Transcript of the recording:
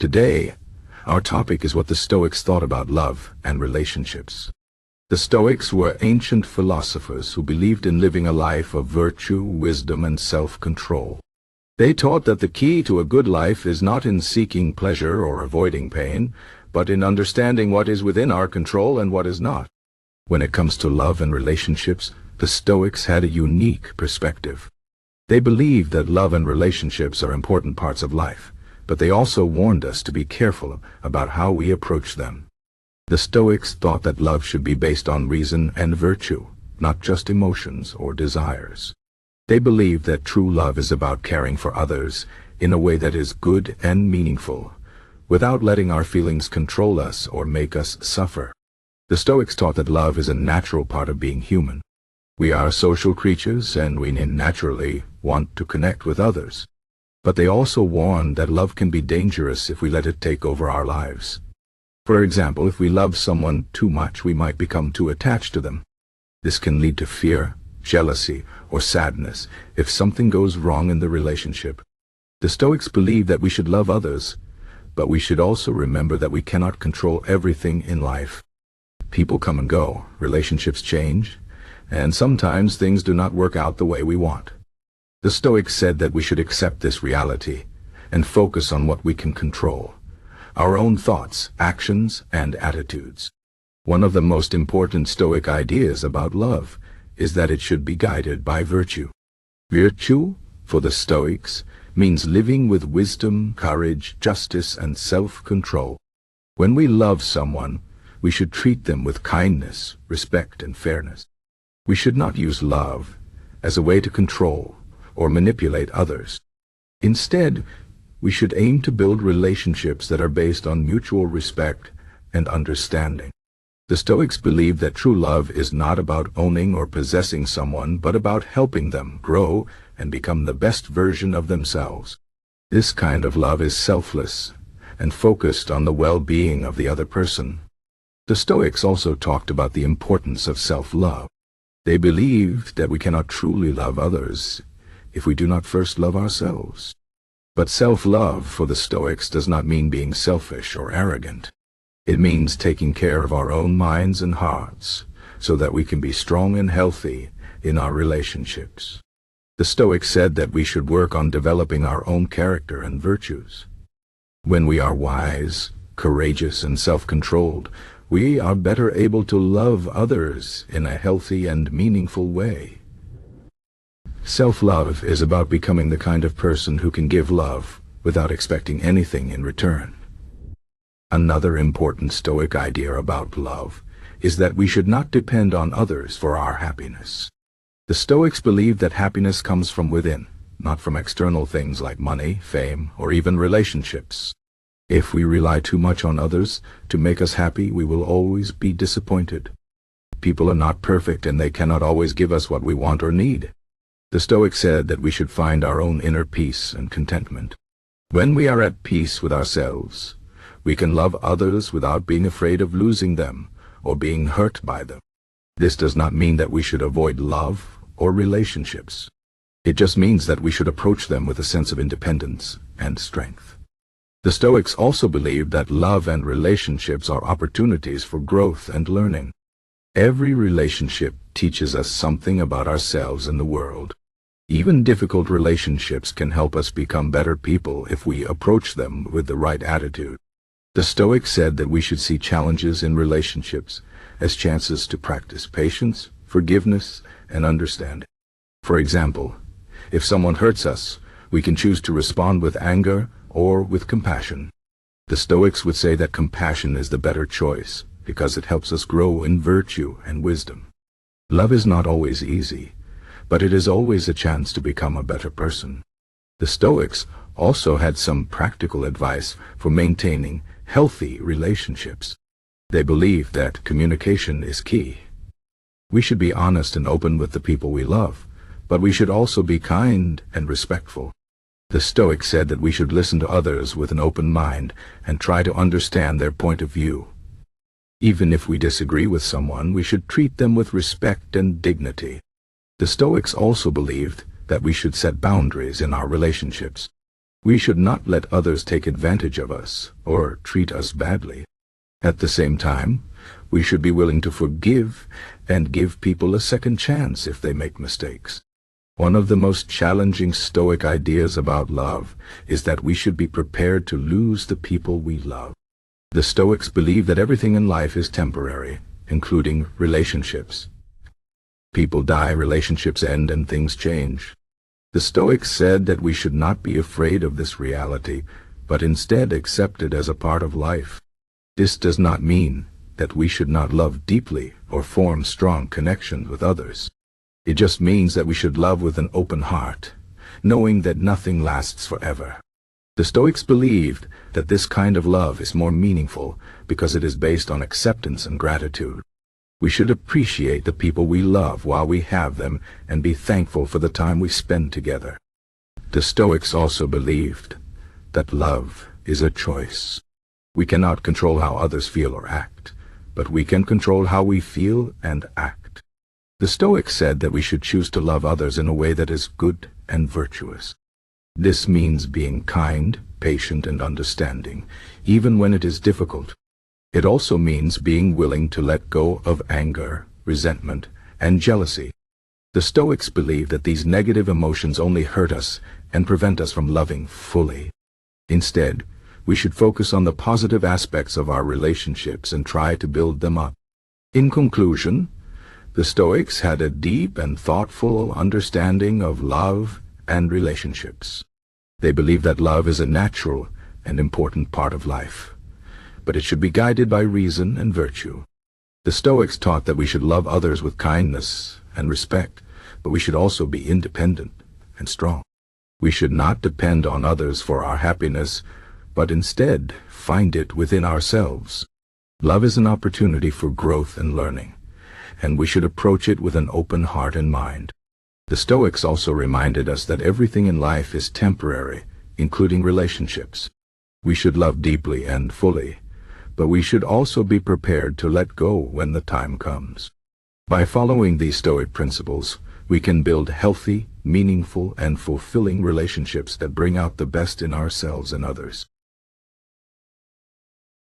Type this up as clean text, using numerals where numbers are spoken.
Today, our topic is what the Stoics thought about love and relationships. The Stoics were ancient philosophers who believed in living a life of virtue, wisdom, and self-control. They taught that the key to a good life is not in seeking pleasure or avoiding pain, but in understanding what is within our control and what is not. When it comes to love and relationships, the Stoics had a unique perspective. They believed that love and relationships are important parts of life, but they also warned us to be careful about how we approach them. The Stoics thought that love should be based on reason and virtue, not just emotions or desires. They believed that true love is about caring for others in a way that is good and meaningful, without letting our feelings control us or make us suffer. The Stoics taught that love is a natural part of being human. We are social creatures and we naturally want to connect with others. But they also warned that love can be dangerous if we let it take over our lives. For example, if we love someone too much, we might become too attached to them. This can lead to fear, jealousy, or sadness if something goes wrong in the relationship. The Stoics believe that we should love others, but we should also remember that we cannot control everything in life. People come and go, relationships change, and sometimes things do not work out the way we want. The Stoics said that we should accept this reality and focus on what we can control: our own thoughts, actions, and attitudes. One of the most important Stoic ideas about love is that it should be guided by virtue. Virtue, for the Stoics, means living with wisdom, courage, justice, and self-control. When we love someone, we should treat them with kindness, respect, and fairness. We should not use love as a way to control or manipulate others. Instead, we should aim to build relationships that are based on mutual respect and understanding. The Stoics believe that true love is not about owning or possessing someone, but about helping them grow and become the best version of themselves. This kind of love is selfless and focused on the well-being of the other person. The Stoics also talked about the importance of self-love. They believed that we cannot truly love others if we do not first love ourselves. But self-love for the Stoics does not mean being selfish or arrogant. It means taking care of our own minds and hearts so that we can be strong and healthy in our relationships. The Stoics said that we should work on developing our own character and virtues. When we are wise, courageous, and self-controlled, we are better able to love others in a healthy and meaningful way. Self-love is about becoming the kind of person who can give love without expecting anything in return. Another important Stoic idea about love is that we should not depend on others for our happiness. The Stoics believe that happiness comes from within, not from external things like money, fame, or even relationships. If we rely too much on others to make us happy, we will always be disappointed. People are not perfect and they cannot always give us what we want or need. The Stoics said that we should find our own inner peace and contentment. When we are at peace with ourselves, we can love others without being afraid of losing them or being hurt by them. This does not mean that we should avoid love or relationships. It just means that we should approach them with a sense of independence and strength. The Stoics also believed that love and relationships are opportunities for growth and learning. Every relationship teaches us something about ourselves and the world. Even difficult relationships can help us become better people if we approach them with the right attitude. The Stoics said that we should see challenges in relationships as chances to practice patience, forgiveness, and understanding. For example, if someone hurts us, we can choose to respond with anger or with compassion. The Stoics would say that compassion is the better choice because it helps us grow in virtue and wisdom. Love is not always easy, but it is always a chance to become a better person. The Stoics also had some practical advice for maintaining healthy relationships. They believed that communication is key. We should be honest and open with the people we love, but we should also be kind and respectful. The Stoics said that we should listen to others with an open mind and try to understand their point of view. Even if we disagree with someone, we should treat them with respect and dignity. The Stoics also believed that we should set boundaries in our relationships. We should not let others take advantage of us or treat us badly. At the same time, we should be willing to forgive and give people a second chance if they make mistakes. One of the most challenging Stoic ideas about love is that we should be prepared to lose the people we love. The Stoics believe that everything in life is temporary, including relationships. People die, relationships end, and things change. The Stoics said that we should not be afraid of this reality, but instead accept it as a part of life. This does not mean that we should not love deeply or form strong connections with others. It just means that we should love with an open heart, knowing that nothing lasts forever. The Stoics believed that this kind of love is more meaningful because it is based on acceptance and gratitude. We should appreciate the people we love while we have them and be thankful for the time we spend together. The Stoics also believed that love is a choice. We cannot control how others feel or act, but we can control how we feel and act. The Stoics said that we should choose to love others in a way that is good and virtuous. This means being kind, patient, and understanding, even when it is difficult. It also means being willing to let go of anger, resentment, and jealousy. The Stoics believe that these negative emotions only hurt us and prevent us from loving fully. Instead, we should focus on the positive aspects of our relationships and try to build them up. In conclusion, the Stoics had a deep and thoughtful understanding of love and relationships. They believe that love is a natural and important part of life, but it should be guided by reason and virtue. The Stoics taught that we should love others with kindness and respect, but we should also be independent and strong. We should not depend on others for our happiness, but instead find it within ourselves. Love is an opportunity for growth and learning, and we should approach it with an open heart and mind. The Stoics also reminded us that everything in life is temporary, including relationships. We should love deeply and fully, but we should also be prepared to let go when the time comes. By following these Stoic principles, we can build healthy, meaningful, and fulfilling relationships that bring out the best in ourselves and others.